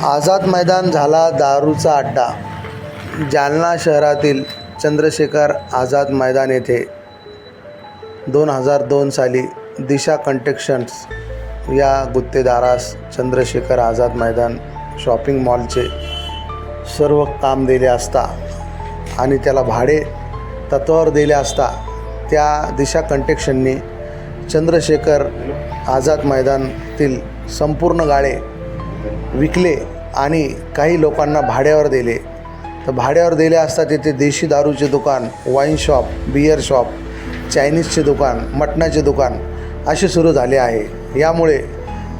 आझाद मैदान झाला दारूचा अड्डा. जालना शहरातील चंद्रशेखर आझाद मैदान येथे 2002 साली दिशा कन्स्ट्रक्शन्स या गुत्तेदारास चंद्रशेखर आझाद मैदान शॉपिंग मॉलचे सर्व काम दिले असता आणि त्याला भाडे तत्त्वावर दिले असता त्या दिशा कन्स्ट्रक्शनने चंद्रशेखर आझाद मैदानातील संपूर्ण गाळे विकले आणि काही लोकांना भाड्यावर दिले. तर भाड्यावर दिले असता तिथे देशी दारूचे दुकान, वाईन शॉप, बियर शॉप, चायनीजचे दुकान, मटणाचे दुकान असे सुरू झाले आहे. यामुळे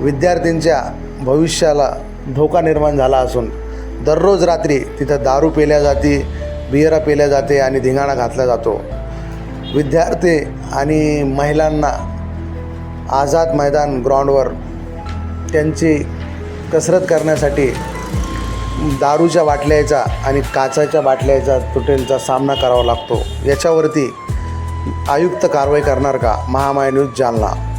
विद्यार्थ्यांच्या भविष्याला धोका निर्माण झाला असून दररोज रात्री तिथं दारू पिल्या जाते, बियरा पिल्या जाते आणि धिंगाणा घातला जातो. विद्यार्थी आणि महिलांना आझाद मैदान ग्राउंडवर त्यांची कसरत करण्यासाठी दारूच्या बाटल्याचा आणि काचाच्या बाटल्याचा तुटेलचा सामना करावा लागतो. याच्यावरती आयुक्त कारवाई करणार का? महामाय न्यूज जालना.